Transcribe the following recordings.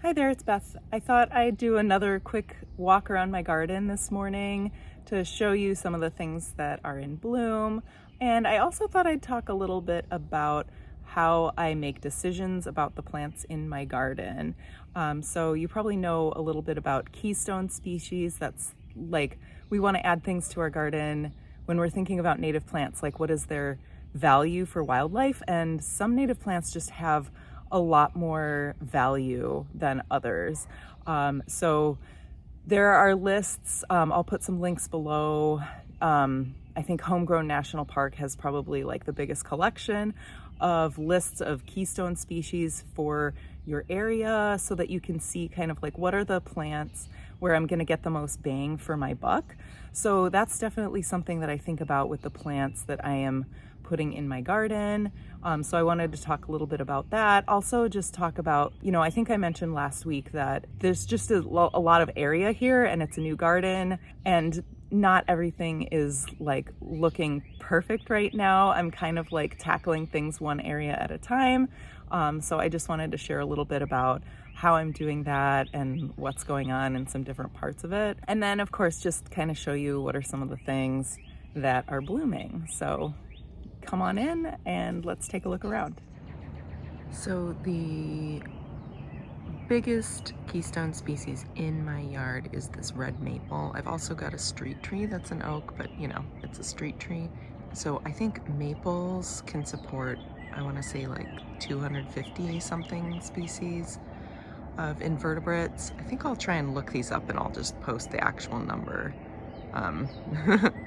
Hi there, it's Beth. I thought I'd do another quick walk around my garden this morning to show you some of the things that are in bloom. And I also thought I'd talk a little bit about how I make decisions about the plants in my garden. So you probably know a little bit about Keystone species. That's like, we want to add things to our garden when we're thinking about native plants, like what is their value for wildlife? And some native plants just have a lot more value than others. So there are lists, I'll put some links below. I think Homegrown National Park has probably like the biggest collection of lists of keystone species for your area so that you can see kind of like what are the plants where I'm going to get the most bang for my buck. So that's definitely something that I think about with the plants that I am putting in my garden. So I wanted to talk a little bit about that. Also just talk about, I think I mentioned last week that there's just a lot of area here and it's a new garden and not everything is like looking perfect right now. I'm kind of like tackling things one area at a time. So I just wanted to share a little bit about how I'm doing that and what's going on in some different parts of it. And then of course, just kind of show you what are some of the things that are blooming. So come on in and let's take a look around. So the biggest keystone species in my yard is this red maple. I've also got a street tree that's an oak, but it's a street tree. So I think maples can support, I want to say like 250 something species of invertebrates. I think I'll try and look these up and I'll just post the actual number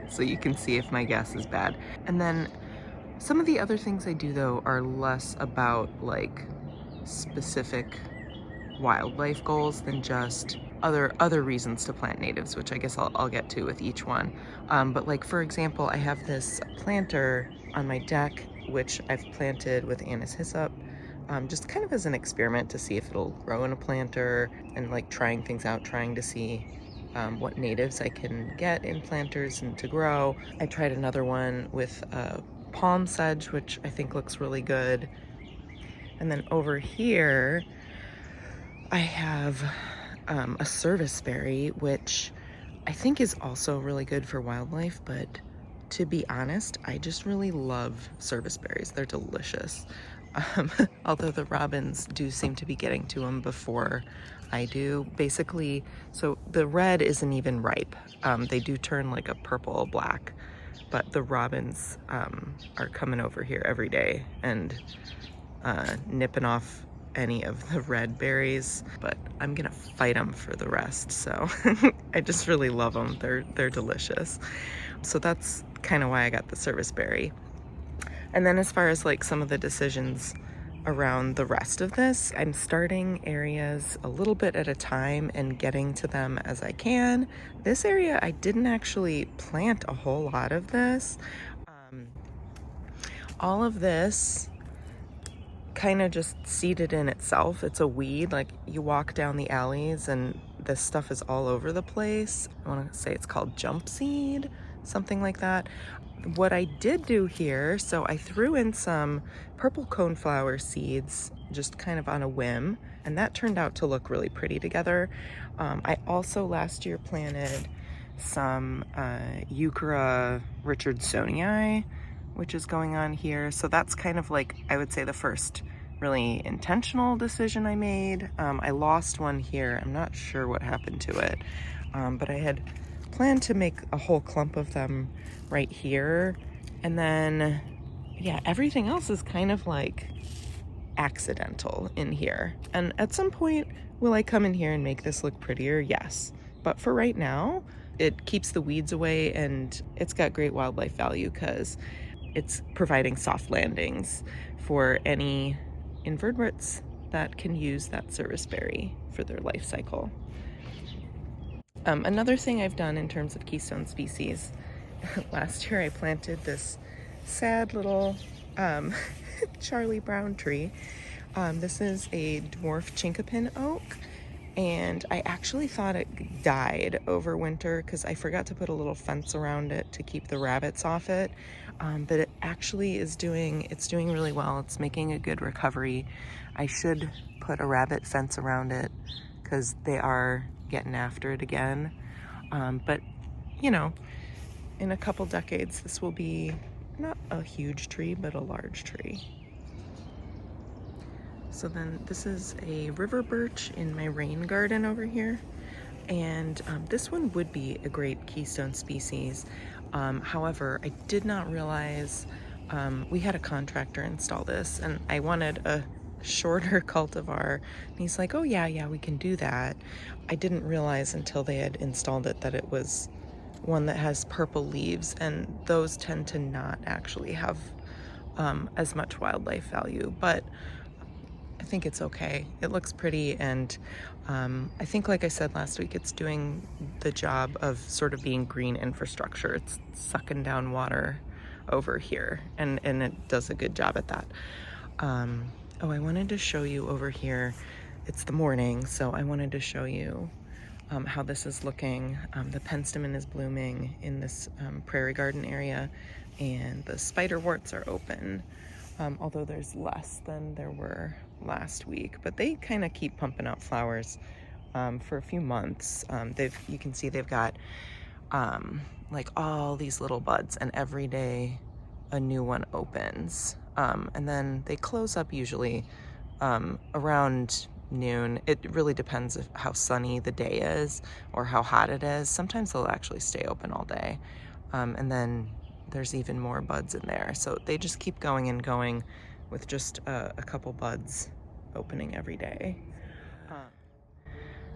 so you can see if my guess is bad. And then some of the other things I do though are less about like specific wildlife goals than just other reasons to plant natives, which I guess I'll get to with each one. But like for example, I have this planter on my deck which I've planted with anise hyssop, just kind of as an experiment to see if it'll grow in a planter and like trying things out, trying to see what natives I can get in planters and to grow. I tried another one with palm sedge, which I think looks really good. And then over here, I have a serviceberry, which I think is also really good for wildlife, but to be honest, I just really love serviceberries. They're delicious. Although the robins do seem to be getting to them before I do. Basically, so the red isn't even ripe. They do turn like a purple black, but the robins are coming over here every day and nipping off any of the red berries, but I'm gonna fight them for the rest. So I just really love them. They're delicious. So that's kind of why I got the serviceberry. And then as far as like some of the decisions around the rest of this, I'm starting areas a little bit at a time and getting to them as I can. This area, I didn't actually plant a whole lot of this. All of this kind of just seeded in itself. It's a weed. Like you walk down the alleys and this stuff is all over the place. I want to say it's called jump seed, something like that. What I did do here, so I threw in some purple coneflower seeds just kind of on a whim, and that turned out to look really pretty together. I also last year planted some Euchera richardsonii, which is going on here. So that's kind of like, I would say, the first really intentional decision I made. I lost one here. I'm not sure what happened to it, but I had planned to make a whole clump of them right here. And then, yeah, everything else is kind of like accidental in here. And at some point, will I come in here and make this look prettier? Yes. But for right now, it keeps the weeds away and it's got great wildlife value because it's providing soft landings for any invertebrates that can use that serviceberry for their life cycle. Another thing I've done in terms of keystone species, last year I planted this sad little Charlie Brown tree. This is a dwarf chinkapin oak, and I actually thought it died over winter because I forgot to put a little fence around it to keep the rabbits off it. But it actually is doing really well. It's making a good recovery. I should put a rabbit fence around it because they are getting after it again. But, you know, in a couple decades, this will be not a huge tree, but a large tree. So then this is a river birch in my rain garden over here. And this one would be a great keystone species. However, I did not realize we had a contractor install this, and I wanted a shorter cultivar. And he's like, oh yeah, we can do that. I didn't realize until they had installed it that it was one that has purple leaves, and those tend to not actually have as much wildlife value, but I think it's okay. It looks pretty, and I think, like I said last week, it's doing the job of sort of being green infrastructure. It's sucking down water over here, and it does a good job at that. Oh, I wanted to show you over here. It's the morning, so I wanted to show you how this is looking. The penstemon is blooming in this prairie garden area, and the spiderworts are open, although there's less than there were last week, but they kind of keep pumping out flowers for a few months. You can see they've got like all these little buds, and every day a new one opens, and then they close up usually around noon. It really depends how sunny the day is or how hot it is. Sometimes they'll actually stay open all day, and then there's even more buds in there, so they just keep going and going with just a couple buds opening every day.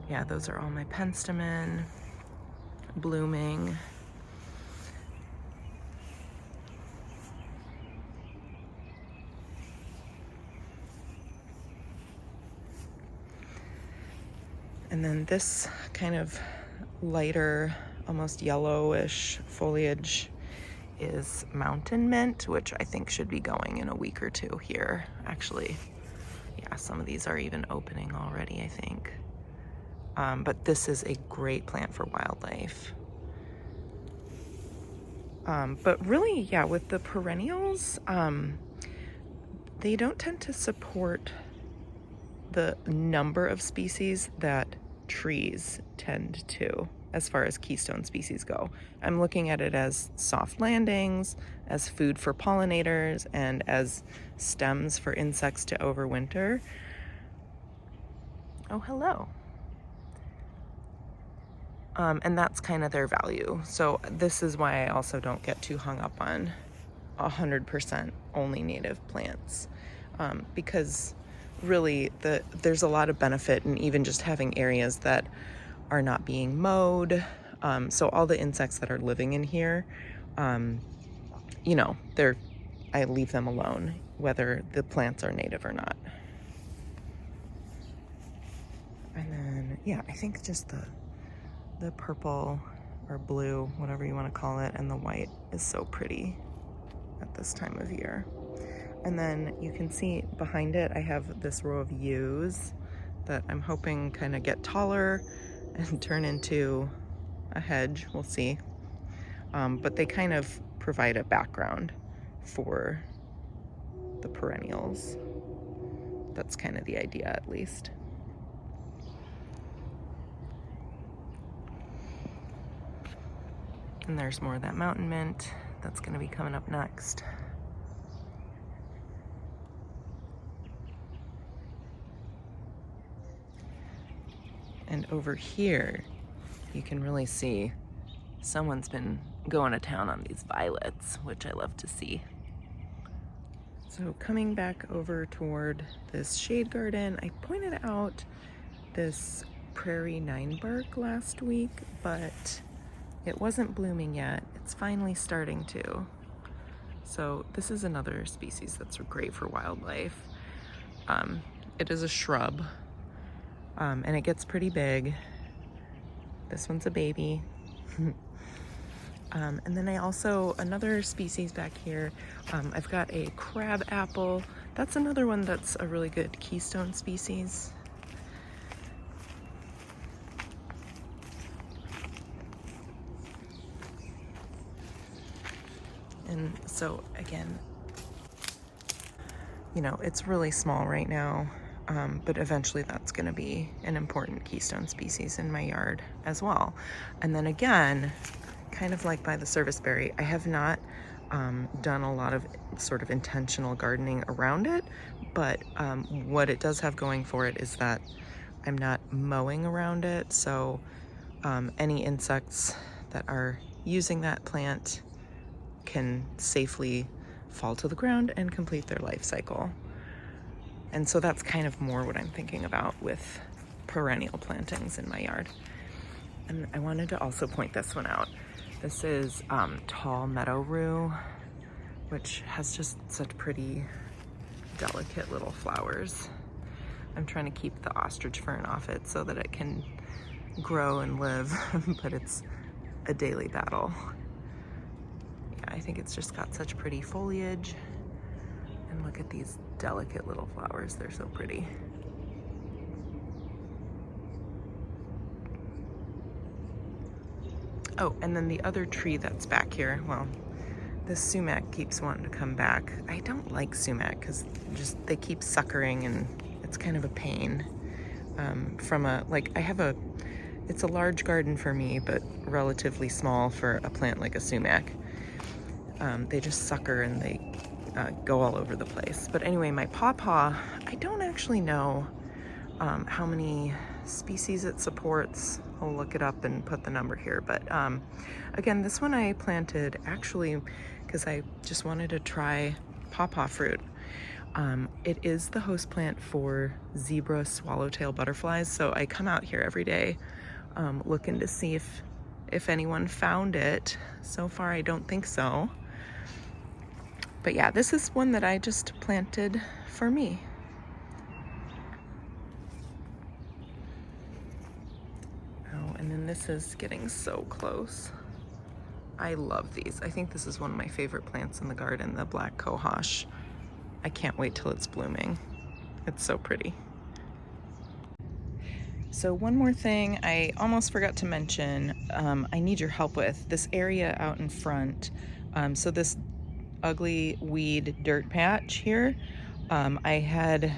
Yeah, those are all my penstemon blooming. And then this kind of lighter, almost yellowish foliage is mountain mint, which I think should be going in a week or two here. Actually, yeah, some of these are even opening already, I think. But this is a great plant for wildlife. But really, yeah, with the perennials, they don't tend to support the number of species that trees tend to, as far as keystone species go. I'm looking at it as soft landings, as food for pollinators, and as stems for insects to overwinter. Oh, hello. And that's kind of their value. So this is why I also don't get too hung up on 100% only native plants, because really there's a lot of benefit in even just having areas that are not being mowed. So all the insects that are living in here, you know, I leave them alone, whether the plants are native or not. And then, yeah, I think just the purple or blue, whatever you want to call it, and the white is so pretty at this time of year. And then you can see behind it, I have this row of yews that I'm hoping kind of get taller and turn into a hedge. We'll see. But they kind of provide a background for the perennials. That's kind of the idea, at least. And there's more of that mountain mint that's going to be coming up next. And over here, you can really see someone's been going to town on these violets, which I love to see. So coming back over toward this shade garden, I pointed out this prairie 9-bark last week, but it wasn't blooming yet. It's finally starting to. So this is another species that's great for wildlife. It is a shrub, and it gets pretty big. This one's a baby. And then I also, another species back here, I've got a crab apple. That's another one that's a really good keystone species. And so again, you know, it's really small right now. but eventually that's going to be an important keystone species in my yard as well. And then again, kind of like by the serviceberry, I have not done a lot of sort of intentional gardening around it, but what it does have going for it is that I'm not mowing around it, so any insects that are using that plant can safely fall to the ground and complete their life cycle. And so that's kind of more what I'm thinking about with perennial plantings in my yard. And I wanted to also point this one out. This is tall meadow rue, which has just such pretty delicate little flowers. I'm trying to keep the ostrich fern off it so that it can grow and live, but it's a daily battle. Yeah, I think it's just got such pretty foliage. And look at these delicate little flowers, they're so pretty. Oh, and then the other tree that's back here, well, this sumac keeps wanting to come back. I don't like sumac because just they keep suckering and it's kind of a pain. It's a large garden for me, but relatively small for a plant like a sumac. They just sucker and they go all over the place. But anyway, my pawpaw, I don't actually know how many species it supports. I'll look it up and put the number here. But again, this one I planted actually because I just wanted to try pawpaw fruit. It is the host plant for zebra swallowtail butterflies, so I come out here every day looking to see if anyone found it. So far, I don't think so. But yeah, this is one that I just planted for me. Oh, and then this is getting so close. I love these. I think this is one of my favorite plants in the garden, the black cohosh. I can't wait till it's blooming. It's so pretty. So one more thing I almost forgot to mention, I need your help with this area out in front. So this ugly weed dirt patch here, I had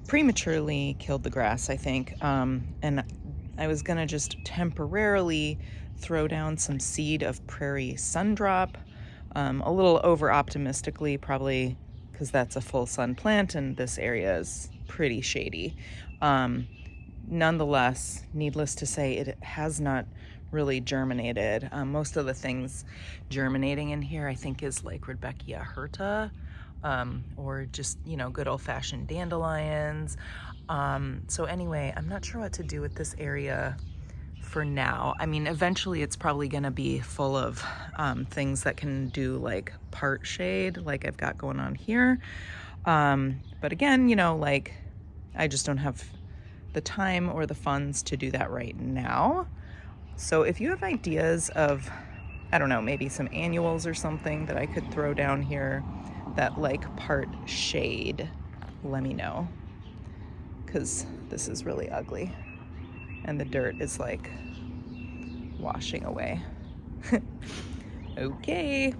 prematurely killed the grass, I think, and I was gonna just temporarily throw down some seed of prairie sundrop, a little over optimistically, probably because that's a full sun plant and this area is pretty shady. Nonetheless, needless to say, it has not really germinated. Most of the things germinating in here, I think, is like Rudbeckia hirta, or just, good old-fashioned dandelions. So anyway, I'm not sure what to do with this area for now. I mean, eventually it's probably gonna be full of things that can do like part shade, like I've got going on here. But again, I just don't have the time or the funds to do that right now. So if you have ideas of, I don't know, maybe some annuals or something that I could throw down here that like part shade, let me know, because this is really ugly and the dirt is like washing away. Okay.